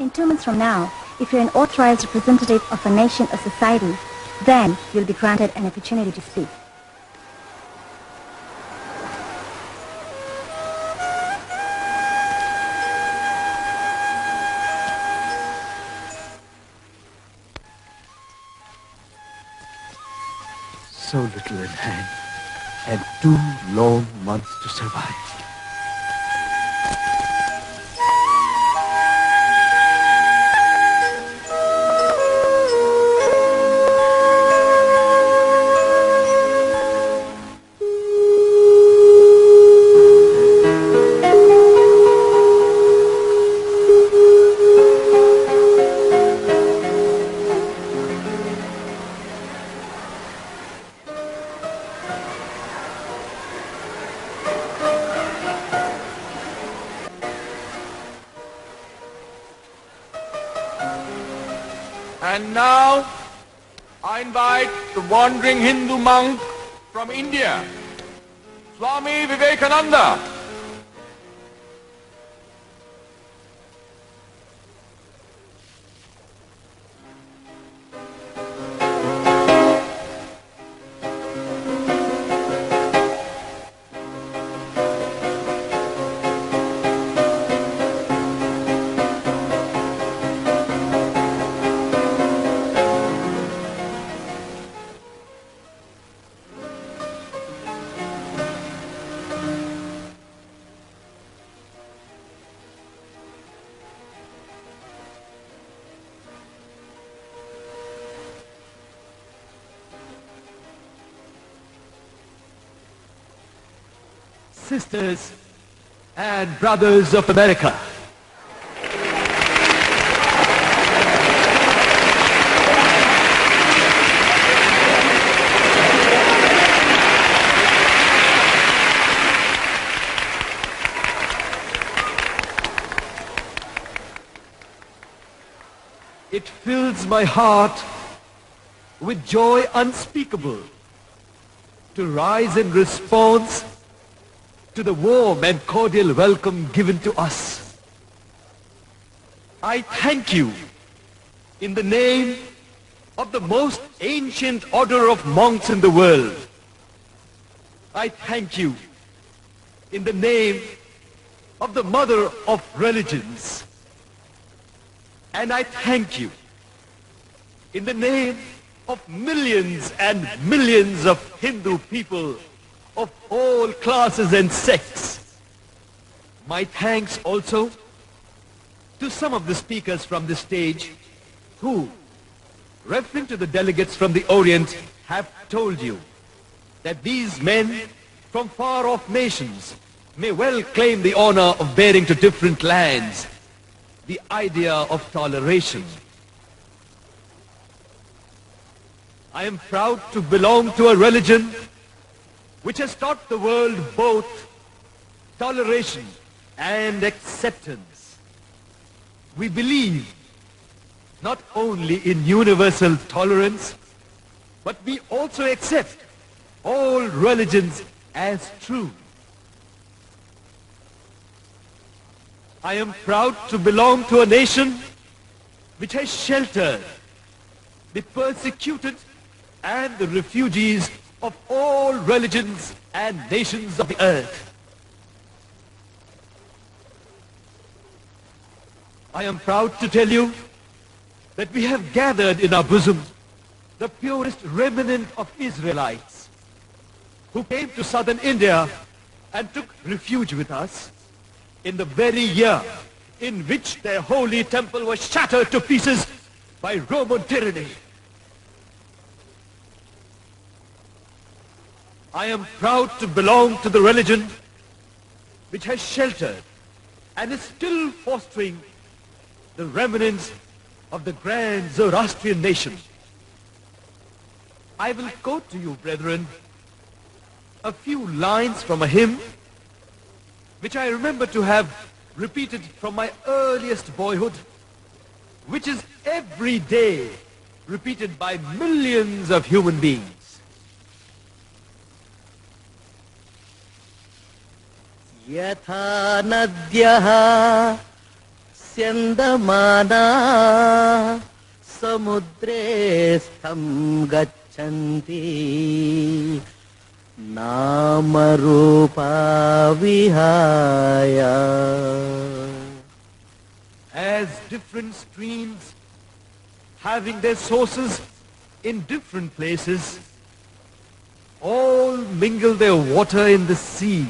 In 2 months from now, if you're an authorized representative of a nation or society, then you'll be granted an opportunity to speak. So little in hand, and 2 long months to survive. And now, I invite the wandering Hindu monk from India, Swami Vivekananda. Sisters and brothers of America, it fills my heart with joy unspeakable to rise in response to the warm and cordial welcome given to us. I thank you in the name of the most ancient order of monks in the world. I thank you in the name of the mother of religions. And I thank you in the name of millions and millions of Hindu people of all classes and sects. My thanks also to some of the speakers from the stage who, referring to the delegates from the Orient, have told you that these men from far-off nations may well claim the honor of bearing to different lands the idea of toleration. I am proud to belong to a religion which has taught the world both toleration and acceptance. We believe not only in universal tolerance, but we also accept all religions as true. I am proud to belong to a nation which has sheltered the persecuted and the refugees of all religions and nations of the earth. I am proud to tell you that we have gathered in our bosom the purest remnant of Israelites who came to southern India and took refuge with us in the very year in which their holy temple was shattered to pieces by Roman tyranny. I am proud to belong to the religion which has sheltered and is still fostering the remnants of the grand Zoroastrian nation. I will quote to you, brethren, a few lines from a hymn which I remember to have repeated from my earliest boyhood, which is every day repeated by millions of human beings. यथा नद्यः स्यन्दमाना समुद्रे स्थं गच्छन्ति नामरूपा विहाय. As different streams having their sources in different places, all mingle their water in the sea.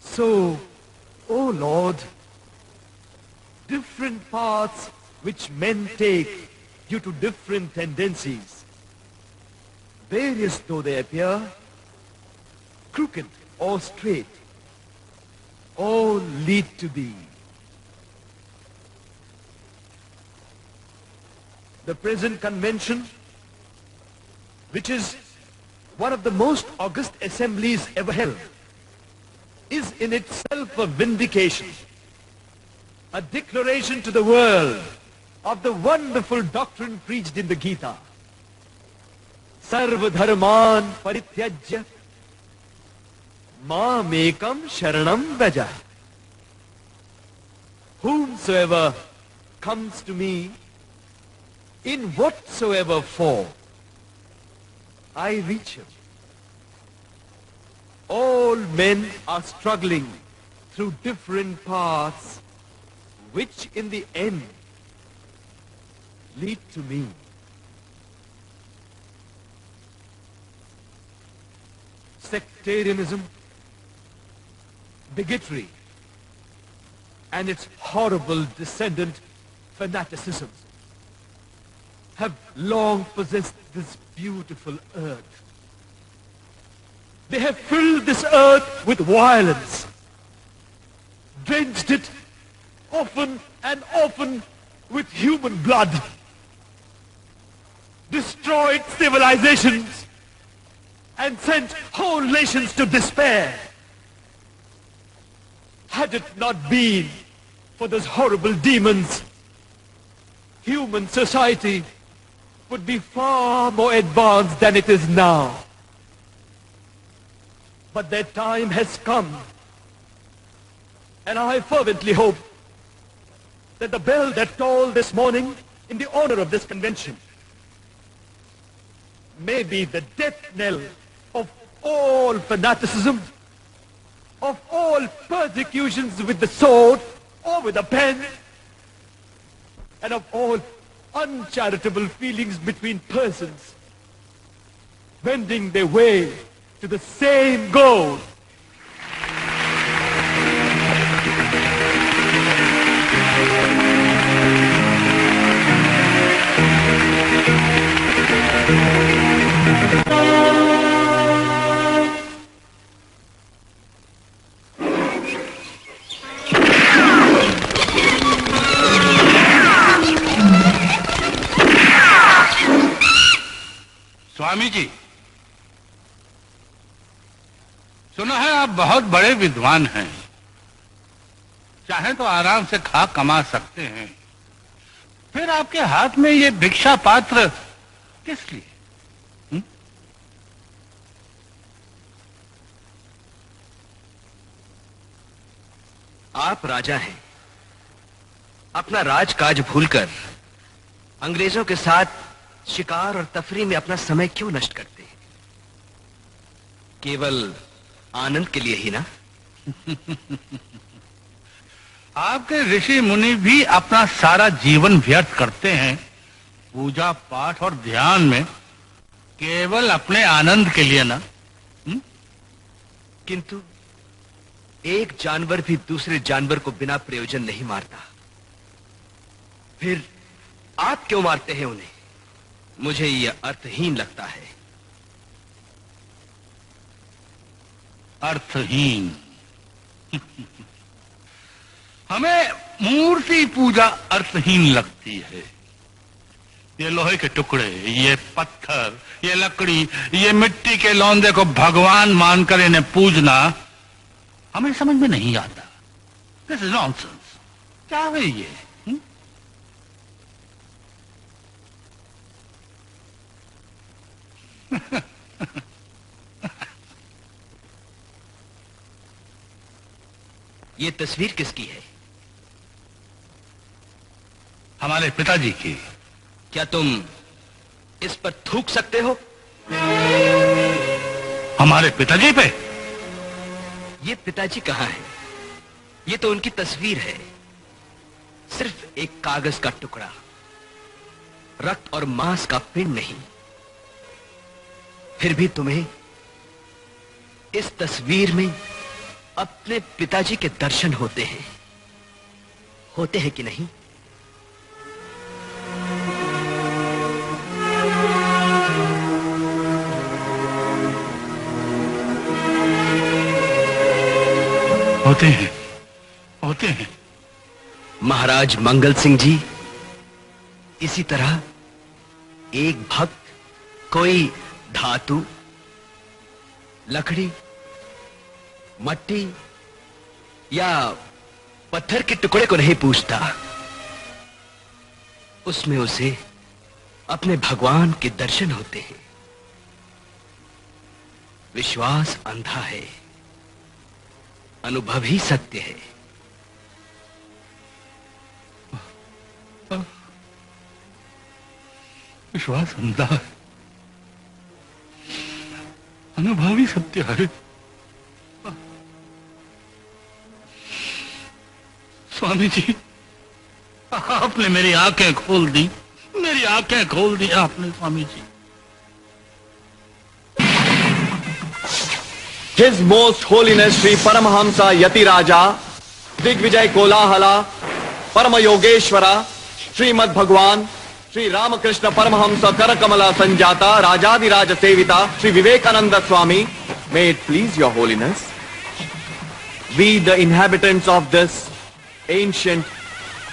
So, O Lord, different paths which men take due to different tendencies, various though they appear, crooked or straight, all lead to thee. The present convention, which is one of the most august assemblies ever held, is in itself a vindication, a declaration to the world of the wonderful doctrine preached in the Gita. Sarva dharman parityajya mamekam sharanam vraja. Whomsoever comes to me in whatsoever form, I reach him. All men are struggling through different paths, which in the end lead to me. Sectarianism, bigotry, and its horrible descendant, fanaticism, have long possessed this beautiful earth. They have filled this earth with violence, drenched it often and often with human blood, destroyed civilizations, and sent whole nations to despair. Had it not been for those horrible demons, human society would be far more advanced than it is now. But their time has come, and I fervently hope that the bell that tolled this morning in the honor of this convention may be the death knell of all fanaticism, of all persecutions with the sword or with a pen, and of all uncharitable feelings between persons, wending their way to the same goal. Swami ji, सुना है आप बहुत बड़े विद्वान हैं, चाहे तो आराम से खा कमा सकते हैं, फिर आपके हाथ में ये भिक्षा पात्र किस लिए? आप राजा हैं, अपना राजकाज भूलकर अंग्रेजों के साथ शिकार और तफरी में अपना समय क्यों नष्ट करते हैं? केवल आनंद के लिए ही ना? आपके ऋषि मुनि भी अपना सारा जीवन व्यर्थ करते हैं पूजा पाठ और ध्यान में, केवल अपने आनंद के लिए ना? किंतु एक जानवर भी दूसरे जानवर को बिना प्रयोजन नहीं मारता। फिर आप क्यों मारते हैं उन्हें? मुझे यह अर्थहीन लगता है। अर्थहीन? हमें मूर्ति पूजा अर्थहीन लगती है। ये लोहे के टुकड़े, ये पत्थर, ये लकड़ी, ये मिट्टी के लौंदे को भगवान मानकर इन्हें पूजना हमें समझ में नहीं आता। This is nonsense. क्या है ये? ये तस्वीर किसकी है? हमारे पिताजी की। क्या तुम इस पर थूक सकते हो? हमारे पिताजी पे? ये पिताजी कहाँ है? ये तो उनकी तस्वीर है, सिर्फ एक कागज का टुकड़ा, रक्त और मांस का पिंड नहीं। फिर भी तुम्हें इस तस्वीर में अपने पिताजी के दर्शन होते हैं कि नहीं? होते हैं। महाराज मंगल सिंह जी, इसी तरह एक भक्त कोई धातु, लकड़ी, मट्टी या पत्थर के टुकड़े को नहीं पूछता, उसमें उसे अपने भगवान के दर्शन होते हैं। विश्वास अंधा है, अनुभव ही सत्य है। विश्वास अंधा है, अनुभव ही सत्य है। स्वामी जी, आपने मेरी आंखें खोल दी, मेरी आंखें खोल दी आपने Swami ji. His Most Holiness Sri Paramahamsa Yatiraja, Digvijay Kolahala, Paramayogeshwara, Srimad Bhagwan, Sri Ramakrishna Paramahamsa Karakamala Sanjata, Rajadiraja Sevita, Sri Vivekananda Swami, may it please your holiness, we the inhabitants of this ancient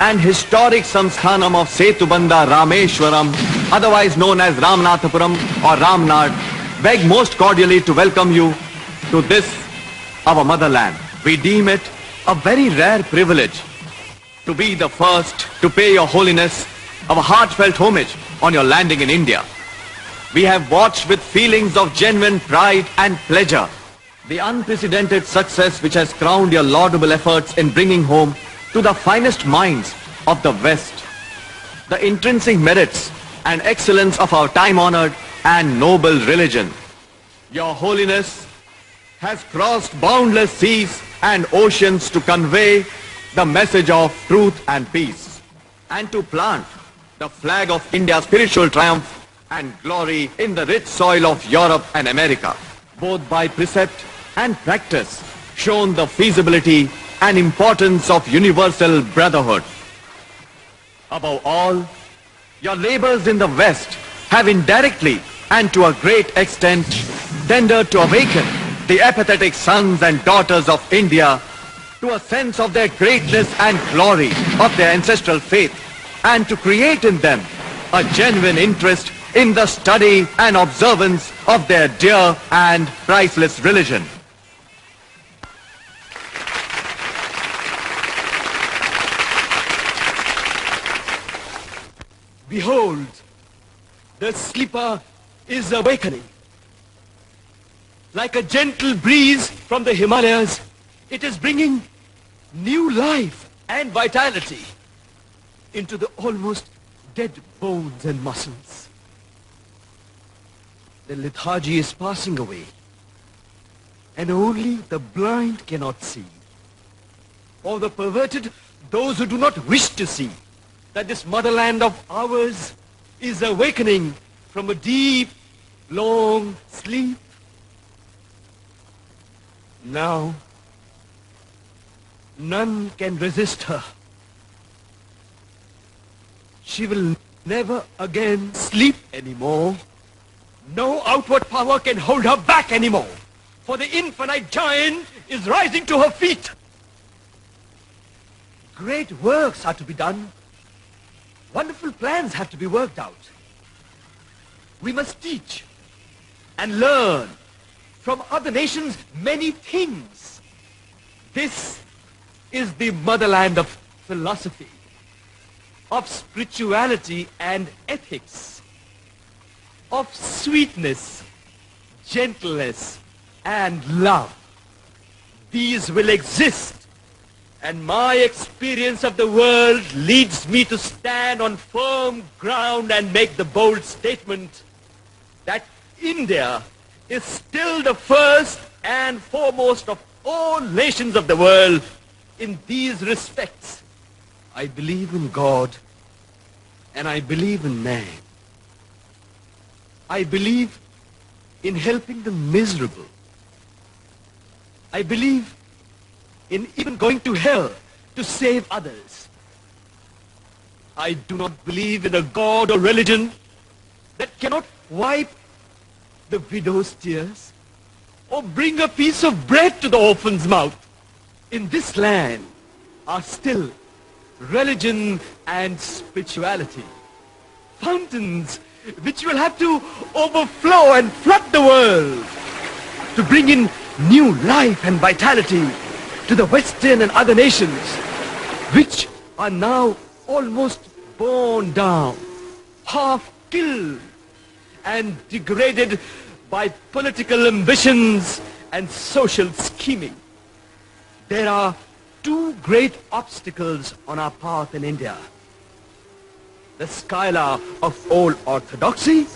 and historic Samsthanam of Setubandha Rameshwaram, otherwise known as Ramnathapuram or Ramnad, beg most cordially to welcome you to this, our motherland. We deem it a very rare privilege to be the first to pay your holiness our heartfelt homage on your landing in India. We have watched with feelings of genuine pride and pleasure the unprecedented success which has crowned your laudable efforts in bringing home to the finest minds of the West the intrinsic merits and excellence of our time-honored and noble religion. Your holiness has crossed boundless seas and oceans to convey the message of truth and peace, and to plant the flag of India's spiritual triumph and glory in the rich soil of Europe and America. Both by precept and practice shown the feasibility and importance of universal brotherhood. Above all, your labors in the West have indirectly and to a great extent tendered to awaken the apathetic sons and daughters of India to a sense of their greatness and glory of their ancestral faith, and to create in them a genuine interest in the study and observance of their dear and priceless religion. Behold, the sleeper is awakening. Like a gentle breeze from the Himalayas, it is bringing new life and vitality into the almost dead bones and muscles. The lethargy is passing away, and only the blind cannot see, or the perverted, those who do not wish to see, that this motherland of ours is awakening from a deep, long sleep. Now, none can resist her. She will never again sleep anymore. No outward power can hold her back anymore, for the infinite giant is rising to her feet. Great works are to be done. Wonderful plans have to be worked out. We must teach and learn from other nations many things. This is the motherland of philosophy, of spirituality and ethics, of sweetness, gentleness, and love. These will exist And my experience of the world leads me to stand on firm ground and make the bold statement that India is still the first and foremost of all nations of the world in these respects. I believe in God and I believe in man. I believe in helping the miserable. I believe in even going to hell to save others. I do not believe in a God or religion that cannot wipe the widow's tears or bring a piece of bread to the orphan's mouth. In this land are still religion and spirituality, fountains which will have to overflow and flood the world to bring in new life and vitality to the Western and other nations, which are now almost borne down, half killed and degraded by political ambitions and social scheming. There are two great obstacles on our path in India: the skylar of old orthodoxy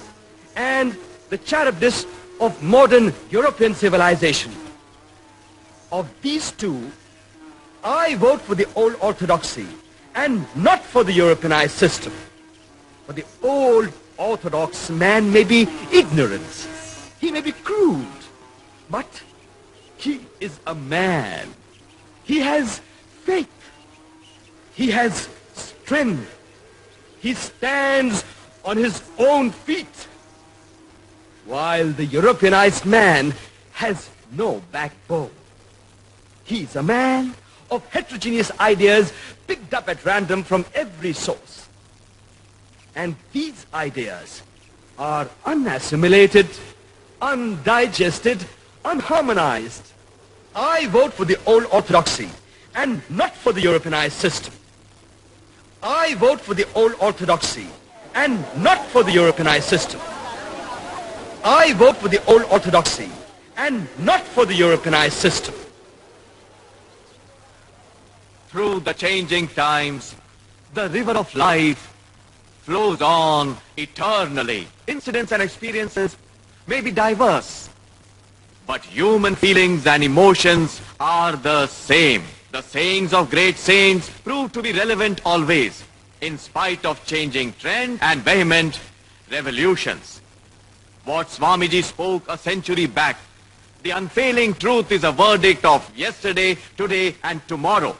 and the Charybdis of modern European civilization. Of these two, I vote for the old orthodoxy and not for the Europeanized system. For the old orthodox man may be ignorant, he may be crude, but he is a man. He has faith, he has strength, he stands on his own feet, while the Europeanized man has no backbone. He's a man of heterogeneous ideas picked up at random from every source. And these ideas are unassimilated, undigested, unharmonized. I vote for the old orthodoxy and not for the Europeanized system. I vote for the old orthodoxy and not for the Europeanized system. I vote for the old orthodoxy and not for the Europeanized system. Through the changing times, the river of life flows on eternally. Incidents and experiences may be diverse, but human feelings and emotions are the same. The sayings of great saints prove to be relevant always, in spite of changing trends and vehement revolutions. What Swamiji spoke a century back, the unfailing truth is a verdict of yesterday, today, and tomorrow.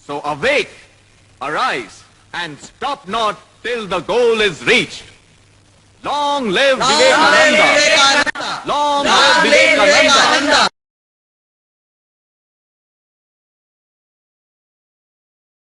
So awake, arise, and stop not till the goal is reached. Long live Vivekananda! Long live Vivekananda!